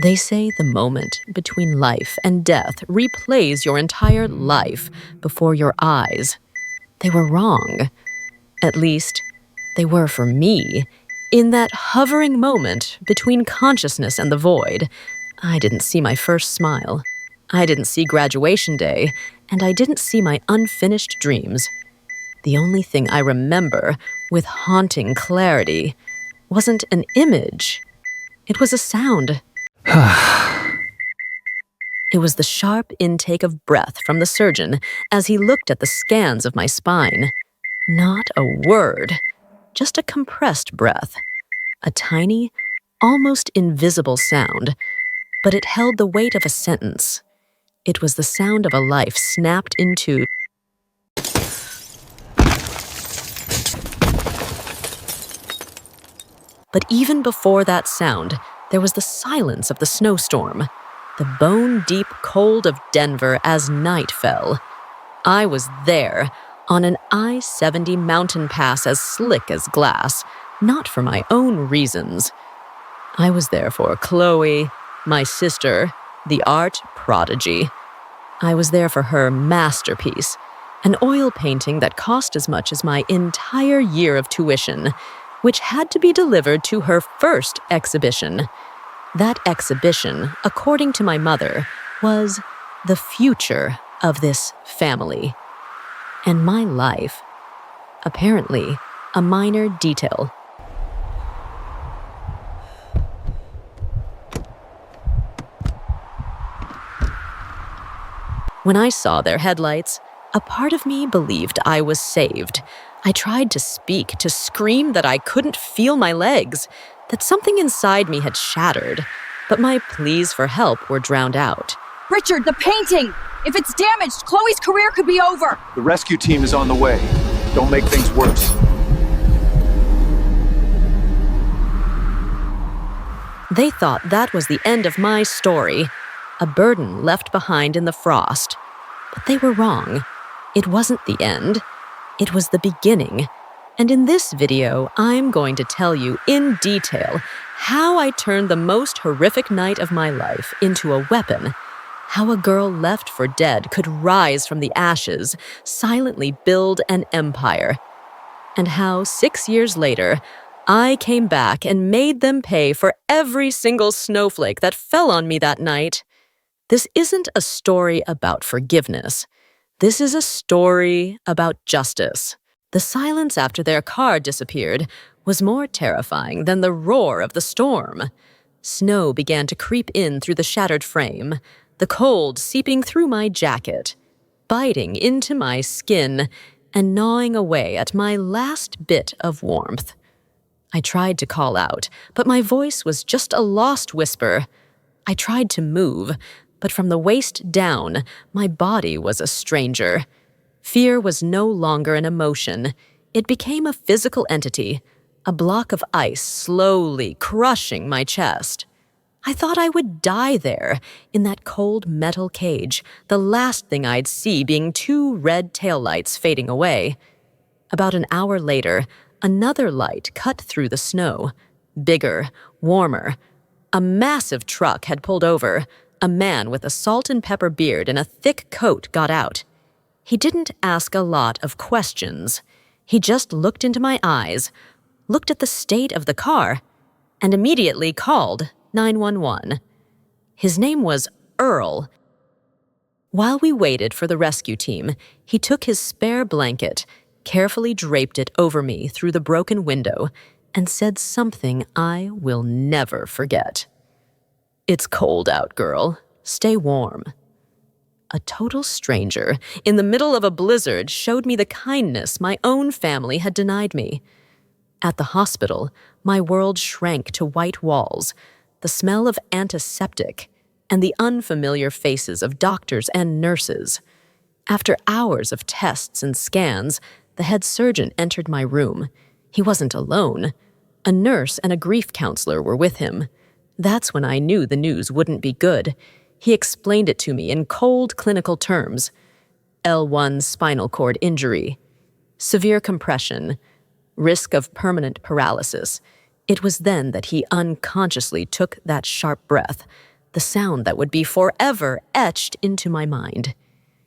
They say the moment between life and death replays your entire life before your eyes. They were wrong. At least, they were for me. In that hovering moment between consciousness and the void, I didn't see my first smile. I didn't see graduation day, and I didn't see my unfinished dreams. The only thing I remember with haunting clarity wasn't an image. It was a sound. It was the sharp intake of breath from the surgeon as he looked at the scans of my spine. Not a word, just a compressed breath. A tiny, almost invisible sound, but it held the weight of a sentence. It was the sound of a life snapped in two. But even before that sound, there was the silence of the snowstorm, the bone-deep cold of Denver as night fell. I was there, on an I-70 mountain pass as slick as glass, not for my own reasons. I was there for Chloe, my sister, the art prodigy. I was there for her masterpiece, an oil painting that cost as much as my entire year of tuition, which had to be delivered to her first exhibition. That exhibition, according to my mother, was the future of this family. And my life, apparently, a minor detail. When I saw their headlights, a part of me believed I was saved. I tried to speak, to scream that I couldn't feel my legs, that something inside me had shattered, but my pleas for help were drowned out. Richard, the painting! If it's damaged, Chloe's career could be over! The rescue team is on the way. Don't make things worse. They thought that was the end of my story, a burden left behind in the frost. But they were wrong. It wasn't the end. It was the beginning. And in this video, I'm going to tell you in detail how I turned the most horrific night of my life into a weapon, how a girl left for dead could rise from the ashes, silently build an empire, and how 6 years later, I came back and made them pay for every single snowflake that fell on me that night. This isn't a story about forgiveness. This is a story about justice. The silence after their car disappeared was more terrifying than the roar of the storm. Snow began to creep in through the shattered frame, the cold seeping through my jacket, biting into my skin and gnawing away at my last bit of warmth. I tried to call out, but my voice was just a lost whisper. I tried to move, but from the waist down, my body was a stranger. Fear was no longer an emotion. It became a physical entity, a block of ice slowly crushing my chest. I thought I would die there, in that cold metal cage, the last thing I'd see being 2 red taillights fading away. About an hour later, another light cut through the snow, bigger, warmer. A massive truck had pulled over. A man with a salt and pepper beard and a thick coat got out. He didn't ask a lot of questions. He just looked into my eyes, looked at the state of the car, and immediately called 911. His name was Earl. While we waited for the rescue team, he took his spare blanket, carefully draped it over me through the broken window, and said something I will never forget. "It's cold out, girl. Stay warm." A total stranger, in the middle of a blizzard, showed me the kindness my own family had denied me. At the hospital, my world shrank to white walls, the smell of antiseptic, and the unfamiliar faces of doctors and nurses. After hours of tests and scans, the head surgeon entered my room. He wasn't alone. A nurse and a grief counselor were with him. That's when I knew the news wouldn't be good. He explained it to me in cold clinical terms. L1 spinal cord injury, severe compression, risk of permanent paralysis. It was then that he unconsciously took that sharp breath, the sound that would be forever etched into my mind.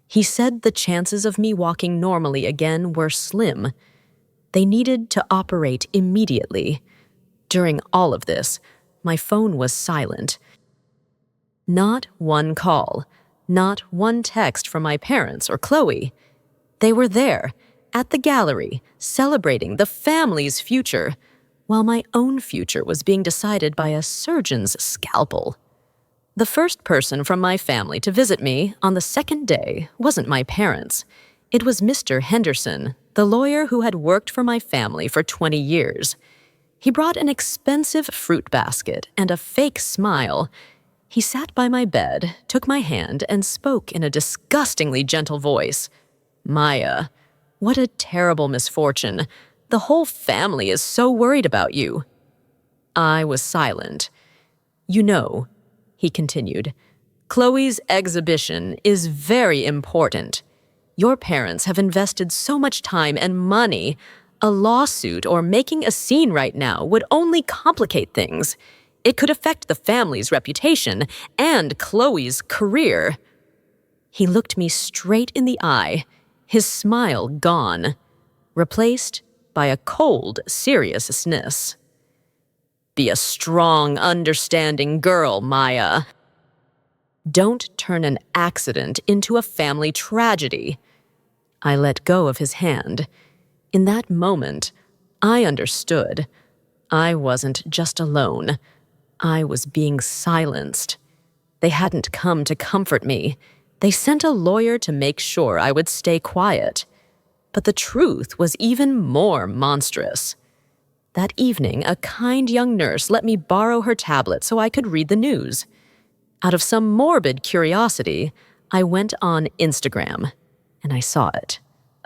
He said the chances of me walking normally again were slim. They needed to operate immediately. During all of this, my phone was silent. Not one call, not one text from my parents or Chloe. They were there, at the gallery, celebrating the family's future, while my own future was being decided by a surgeon's scalpel. The first person from my family to visit me on the second day wasn't my parents. It was Mr. Henderson, the lawyer who had worked for my family for 20 years. He brought an expensive fruit basket and a fake smile. He sat by my bed, took my hand, and spoke in a disgustingly gentle voice. "Maya, what a terrible misfortune. The whole family is so worried about you." I was silent. "You know," he continued, "Chloe's exhibition is very important. Your parents have invested so much time and money. A lawsuit or making a scene right now would only complicate things. It could affect the family's reputation and Chloe's career." He looked me straight in the eye, his smile gone, replaced by a cold seriousness. "Be a strong, understanding girl, Maya. Don't turn an accident into a family tragedy." I let go of his hand. In that moment, I understood. I wasn't just alone. I was being silenced. They hadn't come to comfort me. They sent a lawyer to make sure I would stay quiet. But the truth was even more monstrous. That evening, a kind young nurse let me borrow her tablet so I could read the news. Out of some morbid curiosity, I went on Instagram, and I saw it.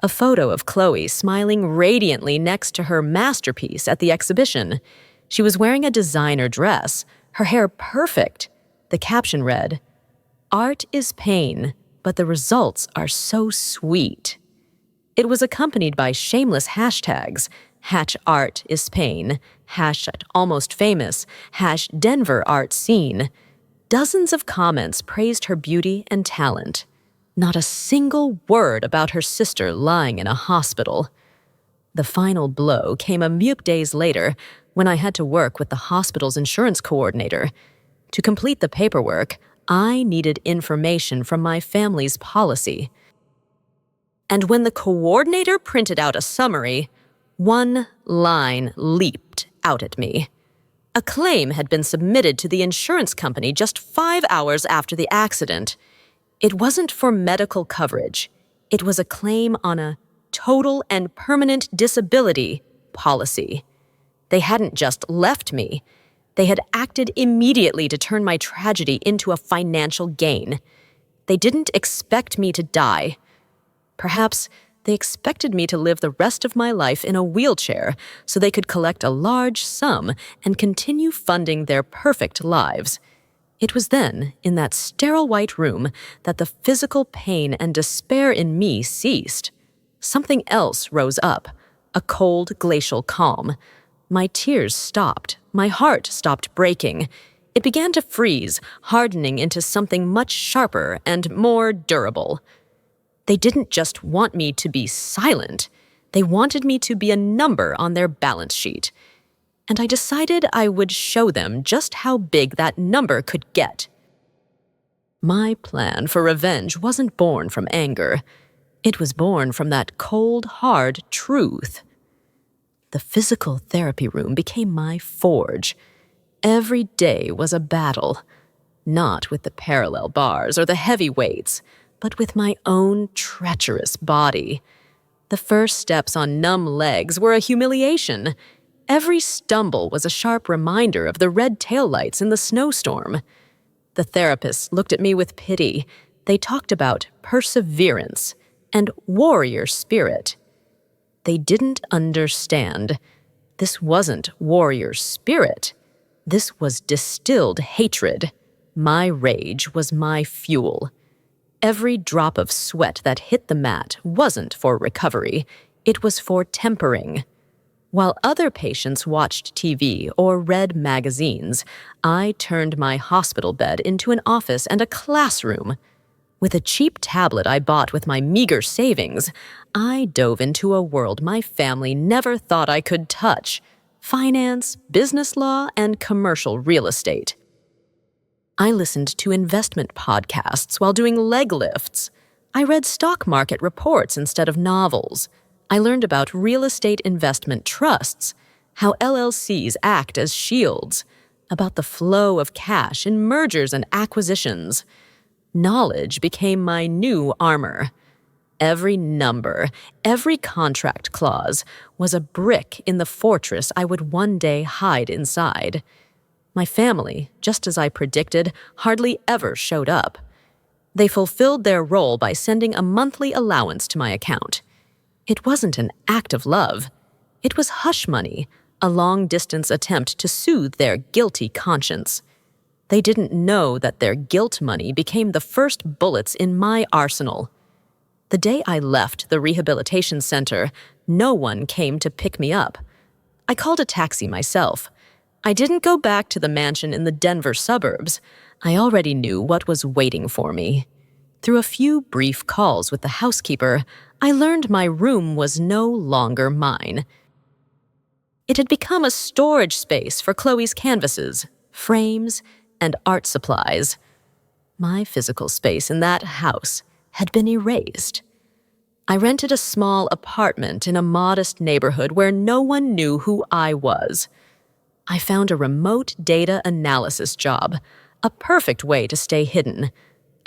A photo of Chloe smiling radiantly next to her masterpiece at the exhibition. She was wearing a designer dress, her hair perfect. The caption read, "Art is pain, but the results are so sweet." It was accompanied by shameless hashtags, #ArtIsPain, #AlmostFamous, #DenverArtScene. Dozens of comments praised her beauty and talent. Not a single word about her sister lying in a hospital. The final blow came a few days later when I had to work with the hospital's insurance coordinator. To complete the paperwork, I needed information from my family's policy. And when the coordinator printed out a summary, one line leaped out at me. A claim had been submitted to the insurance company just 5 hours after the accident. It wasn't for medical coverage. It was a claim on a total and permanent disability policy. They hadn't just left me. They had acted immediately to turn my tragedy into a financial gain. They didn't expect me to die. Perhaps they expected me to live the rest of my life in a wheelchair so they could collect a large sum and continue funding their perfect lives. It was then, in that sterile white room, that the physical pain and despair in me ceased. Something else rose up, a cold glacial calm. My tears stopped. My heart stopped breaking. It began to freeze, hardening into something much sharper and more durable. They didn't just want me to be silent. They wanted me to be a number on their balance sheet. And I decided I would show them just how big that number could get. My plan for revenge wasn't born from anger. It was born from that cold, hard truth. The physical therapy room became my forge. Every day was a battle, not with the parallel bars or the heavy weights, but with my own treacherous body. The first steps on numb legs were a humiliation. Every stumble was a sharp reminder of the red taillights in the snowstorm. The therapists looked at me with pity. They talked about perseverance and warrior spirit. They didn't understand. This wasn't warrior spirit. This was distilled hatred. My rage was my fuel. Every drop of sweat that hit the mat wasn't for recovery. It was for tempering. While other patients watched TV or read magazines, I turned my hospital bed into an office and a classroom. With a cheap tablet I bought with my meager savings, I dove into a world my family never thought I could touch: finance, business law, and commercial real estate. I listened to investment podcasts while doing leg lifts. I read stock market reports instead of novels. I learned about real estate investment trusts, how LLCs act as shields, about the flow of cash in mergers and acquisitions. Knowledge became my new armor. Every number, every contract clause was a brick in the fortress I would one day hide inside. My family, just as I predicted, hardly ever showed up. They fulfilled their role by sending a monthly allowance to my account. It wasn't an act of love. It was hush money, a long-distance attempt to soothe their guilty conscience. They didn't know that their guilt money became the first bullets in my arsenal. The day I left the rehabilitation center, no one came to pick me up. I called a taxi myself. I didn't go back to the mansion in the Denver suburbs. I already knew what was waiting for me. Through a few brief calls with the housekeeper, I learned my room was no longer mine. It had become a storage space for Chloe's canvases, frames, and art supplies. My physical space in that house had been erased. I rented a small apartment in a modest neighborhood where no one knew who I was. I found a remote data analysis job, a perfect way to stay hidden.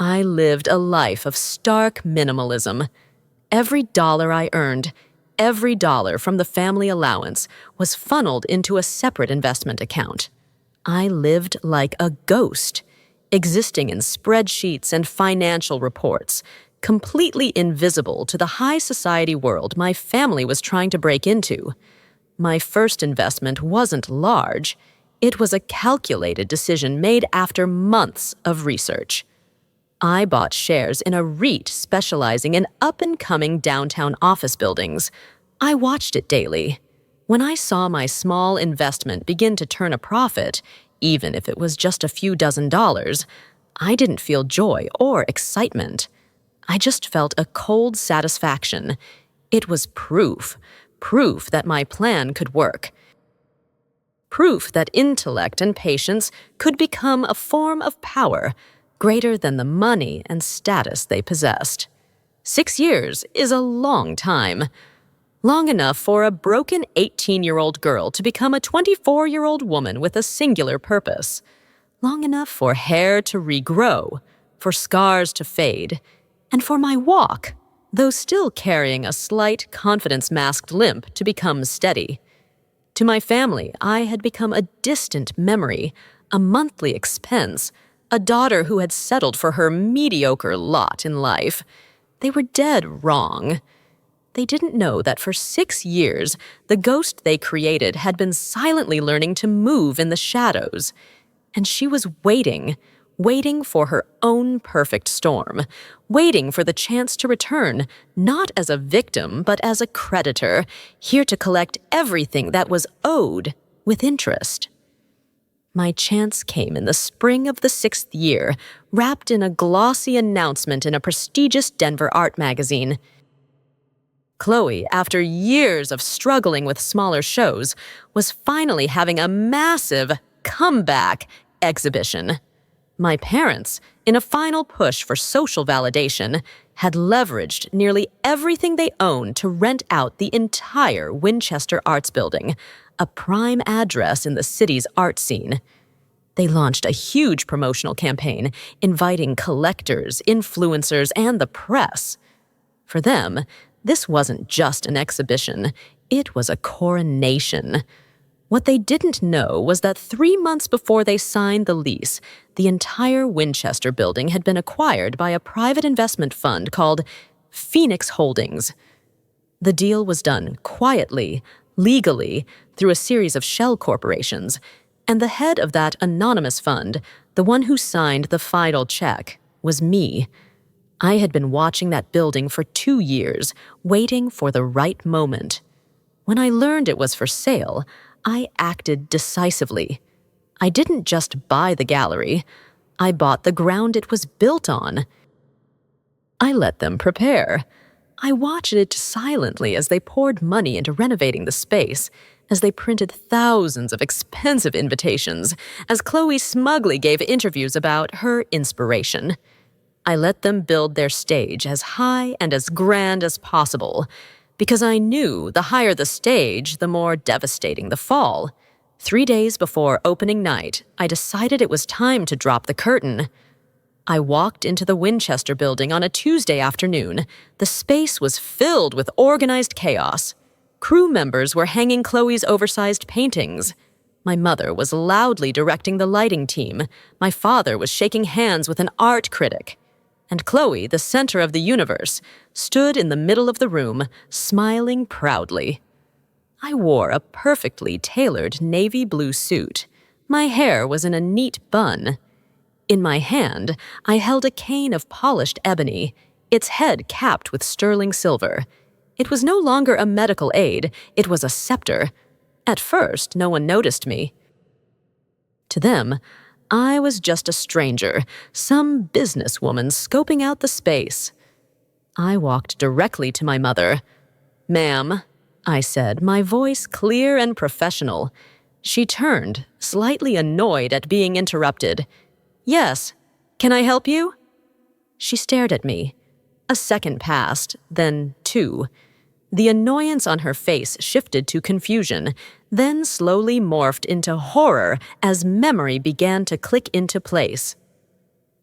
I lived a life of stark minimalism. Every dollar I earned, every dollar from the family allowance, was funneled into a separate investment account. I lived like a ghost, existing in spreadsheets and financial reports, completely invisible to the high society world my family was trying to break into. My first investment wasn't large. It was a calculated decision made after months of research. I bought shares in a REIT specializing in up-and-coming downtown office buildings. I watched it daily. When I saw my small investment begin to turn a profit, even if it was just a few dozen dollars, I didn't feel joy or excitement. I just felt a cold satisfaction. It was proof that my plan could work. Proof that intellect and patience could become a form of power greater than the money and status they possessed. 6 years is a long time. Long enough for a broken 18-year-old girl to become a 24-year-old woman with a singular purpose. Long enough for hair to regrow, for scars to fade, and for my walk, though still carrying a slight confidence-masked limp, to become steady. To my family, I had become a distant memory, a monthly expense, a daughter who had settled for her mediocre lot in life. They were dead wrong. They didn't know that for 6 years, the ghost they created had been silently learning to move in the shadows. And she was waiting for her own perfect storm, waiting for the chance to return, not as a victim, but as a creditor, here to collect everything that was owed with interest. My chance came in the spring of the 6th year, wrapped in a glossy announcement in a prestigious Denver art magazine. Chloe, after years of struggling with smaller shows, was finally having a massive comeback exhibition. My parents, in a final push for social validation, had leveraged nearly everything they owned to rent out the entire Winchester Arts Building, a prime address in the city's art scene. They launched a huge promotional campaign, inviting collectors, influencers, and the press. For them, this wasn't just an exhibition, it was a coronation. What they didn't know was that 3 months before they signed the lease, the entire Winchester building had been acquired by a private investment fund called Phoenix Holdings. The deal was done quietly, legally, through a series of shell corporations, and the head of that anonymous fund, the one who signed the final check, was me. I had been watching that building for 2 years, waiting for the right moment. When I learned it was for sale, I acted decisively. I didn't just buy the gallery. I bought the ground it was built on. I let them prepare. I watched it silently as they poured money into renovating the space, as they printed thousands of expensive invitations, as Chloe smugly gave interviews about her inspiration. I let them build their stage as high and as grand as possible, because I knew the higher the stage, the more devastating the fall. 3 days before opening night, I decided it was time to drop the curtain. I walked into the Winchester building on a Tuesday afternoon. The space was filled with organized chaos. Crew members were hanging Chloe's oversized paintings. My mother was loudly directing the lighting team. My father was shaking hands with an art critic. And Chloe, the center of the universe, stood in the middle of the room, smiling proudly. I wore a perfectly tailored navy blue suit. My hair was in a neat bun. In my hand, I held a cane of polished ebony, its head capped with sterling silver. It was no longer a medical aid, it was a scepter. At first, no one noticed me. To them, I was just a stranger, some businesswoman scoping out the space. I walked directly to my mother. "Ma'am," I said, my voice clear and professional. She turned, slightly annoyed at being interrupted. "Yes, can I help you?" She stared at me. A second passed, then 2. The annoyance on her face shifted to confusion, then slowly morphed into horror as memory began to click into place.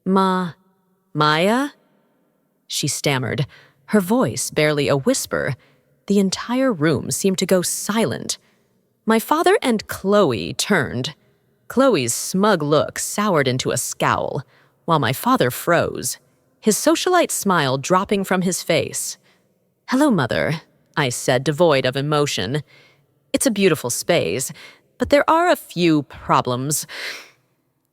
Maya? She stammered, her voice barely a whisper. The entire room seemed to go silent. My father and Chloe turned. Chloe's smug look soured into a scowl, while my father froze, his socialite smile dropping from his face. "Hello, Mother," I said, devoid of emotion. "It's a beautiful space, but there are a few problems."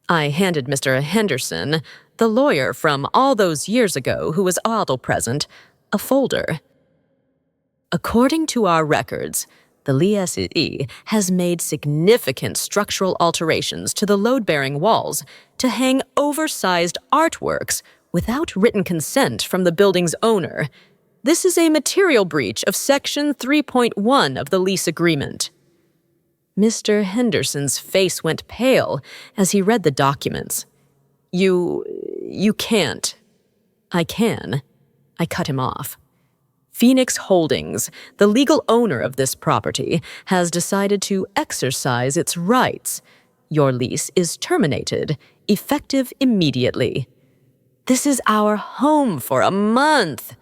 I handed Mr. Henderson, the lawyer from all those years ago who was also present, a folder. According to our records, the LSE has made significant structural alterations to the load-bearing walls to hang oversized artworks without written consent from the building's owner. This is a material breach of Section 3.1 of the lease agreement. Mr. Henderson's face went pale as he read the documents. You can't." "I can." I cut him off. "Phoenix Holdings, the legal owner of this property, has decided to exercise its rights. Your lease is terminated, effective immediately." "This is our home for a month,"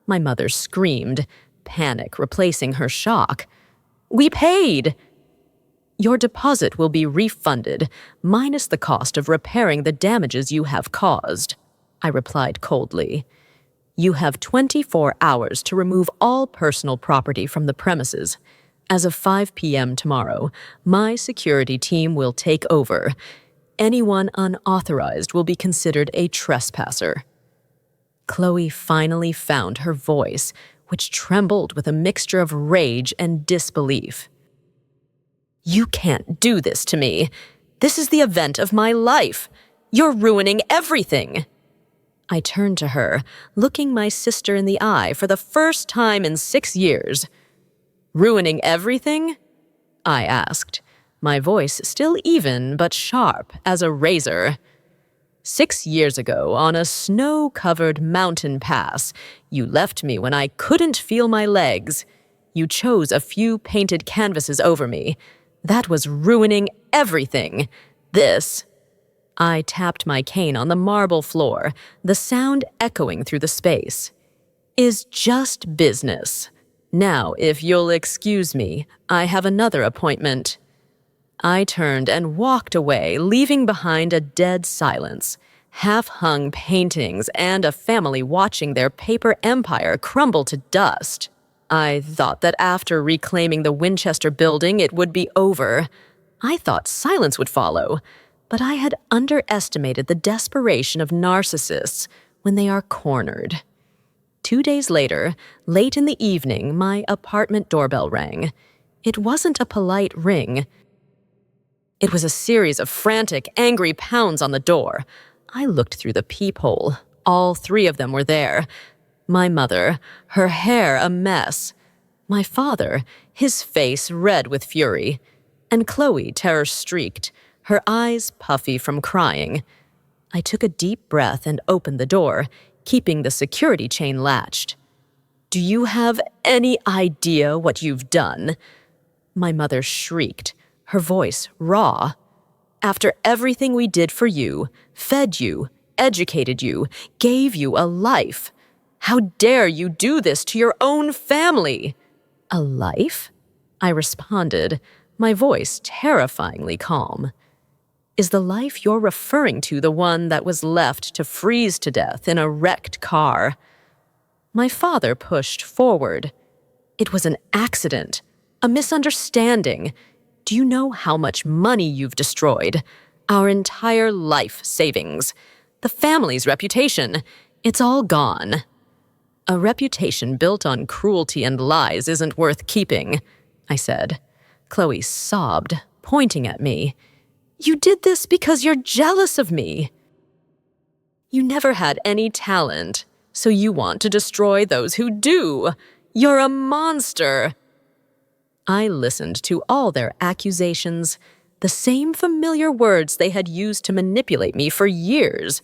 my mother screamed, panic replacing her shock. "We paid." "Your deposit will be refunded, minus the cost of repairing the damages you have caused," I replied coldly. "You have 24 hours to remove all personal property from the premises. As of 5 p.m. tomorrow, my security team will take over. Anyone unauthorized will be considered a trespasser." Chloe finally found her voice, which trembled with a mixture of rage and disbelief. "You can't do this to me. This is the event of my life. You're ruining everything." I turned to her, looking my sister in the eye for the first time in 6 years. "Ruining everything?" I asked, my voice still even but sharp as a razor. 6 years ago, on a snow-covered mountain pass, you left me when I couldn't feel my legs. You chose a few painted canvases over me. That was ruining everything. This..." I tapped my cane on the marble floor, the sound echoing through the space. "Is just business. Now, if you'll excuse me, I have another appointment." I turned and walked away, leaving behind a dead silence, half-hung paintings and a family watching their paper empire crumble to dust. I thought that after reclaiming the Winchester building, it would be over. I thought silence would follow, but I had underestimated the desperation of narcissists when they are cornered. 2 days later, late in the evening, my apartment doorbell rang. It wasn't a polite ring. It was a series of frantic, angry pounds on the door. I looked through the peephole. All three of them were there. My mother, her hair a mess. My father, his face red with fury. And Chloe, terror-streaked, her eyes puffy from crying. I took a deep breath and opened the door, keeping the security chain latched. "Do you have any idea what you've done?" My mother shrieked, her voice raw. "After everything we did for you, fed you, educated you, gave you a life, how dare you do this to your own family?" "A life?" I responded, my voice terrifyingly calm. "Is the life you're referring to the one that was left to freeze to death in a wrecked car?" My father pushed forward. "It was an accident, a misunderstanding. Do you know how much money you've destroyed? Our entire life savings. The family's reputation. It's all gone." "A reputation built on cruelty and lies isn't worth keeping," I said. Chloe sobbed, pointing at me. "You did this because you're jealous of me. You never had any talent, so you want to destroy those who do. You're a monster." I listened to all their accusations, the same familiar words they had used to manipulate me for years.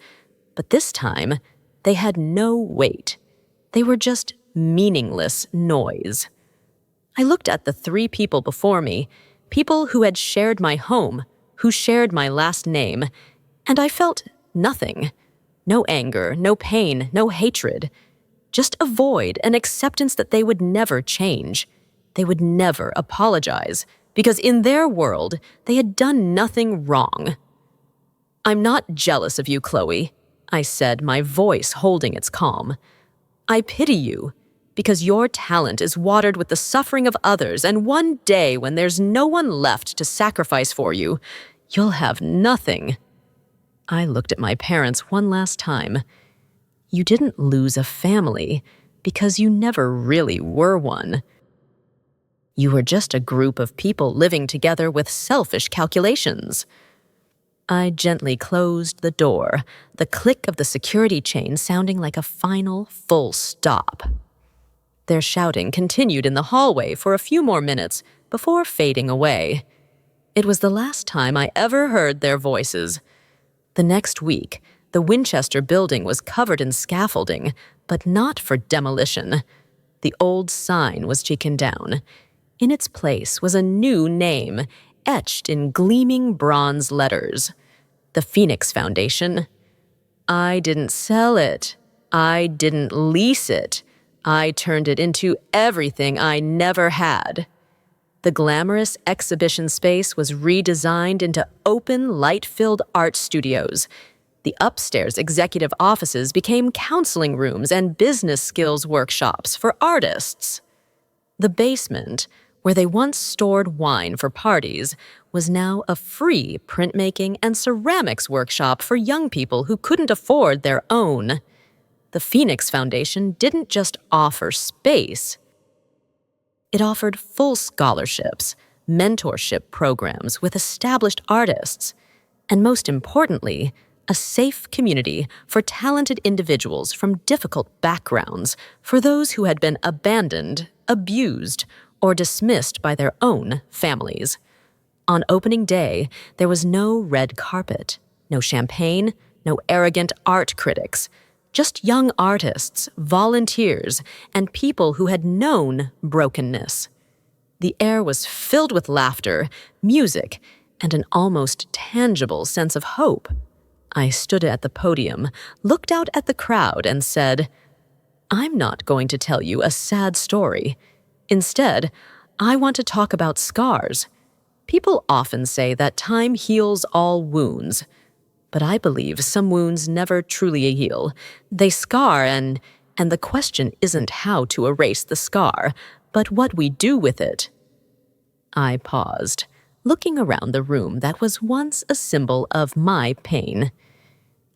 But this time, they had no weight. They were just meaningless noise. I looked at the three people before me, people who had shared my home, who shared my last name, and I felt nothing. No anger, no pain, no hatred. Just a void, an acceptance that they would never change. They would never apologize, because in their world, they had done nothing wrong. "I'm not jealous of you, Chloe," I said, my voice holding its calm. "I pity you, because your talent is watered with the suffering of others, and one day when there's no one left to sacrifice for you, you'll have nothing." I looked at my parents one last time. "You didn't lose a family, because you never really were one. You were just a group of people living together with selfish calculations." I gently closed the door, the click of the security chain sounding like a final, full stop. Their shouting continued in the hallway for a few more minutes before fading away. It was the last time I ever heard their voices. The next week, the Winchester building was covered in scaffolding, but not for demolition. The old sign was taken down. In its place was a new name, etched in gleaming bronze letters. The Phoenix Foundation. I didn't sell it. I didn't lease it. I turned it into everything I never had. The glamorous exhibition space was redesigned into open, light-filled art studios. The upstairs executive offices became counseling rooms and business skills workshops for artists. The basement, where they once stored wine for parties, was now a free printmaking and ceramics workshop for young people who couldn't afford their own. The Phoenix Foundation didn't just offer space. It offered full scholarships, mentorship programs with established artists, and most importantly, a safe community for talented individuals from difficult backgrounds, for those who had been abandoned, abused, or dismissed by their own families. On opening day, there was no red carpet, no champagne, no arrogant art critics, just young artists, volunteers, and people who had known brokenness. The air was filled with laughter, music, and an almost tangible sense of hope. I stood at the podium, looked out at the crowd, and said, "I'm not going to tell you a sad story. Instead, I want to talk about scars. People often say that time heals all wounds, but I believe some wounds never truly heal. They scar, and the question isn't how to erase the scar, but what we do with it." I paused, looking around the room that was once a symbol of my pain.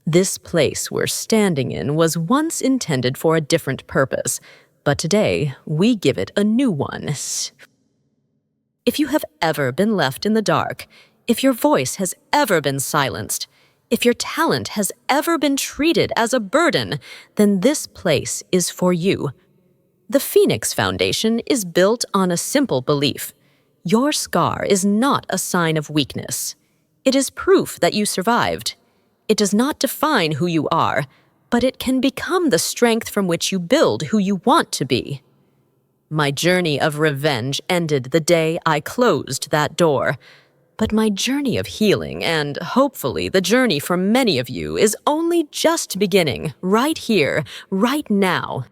This place we're standing in was once intended for a different purpose, but today we give it a new one. If you have ever been left in the dark, if your voice has ever been silenced, if your talent has ever been treated as a burden, then this place is for you. The Phoenix Foundation is built on a simple belief. Your scar is not a sign of weakness. It is proof that you survived. It does not define who you are, but it can become the strength from which you build who you want to be. My journey of revenge ended the day I closed that door. But my journey of healing, and hopefully the journey for many of you, is only just beginning, right here, right now.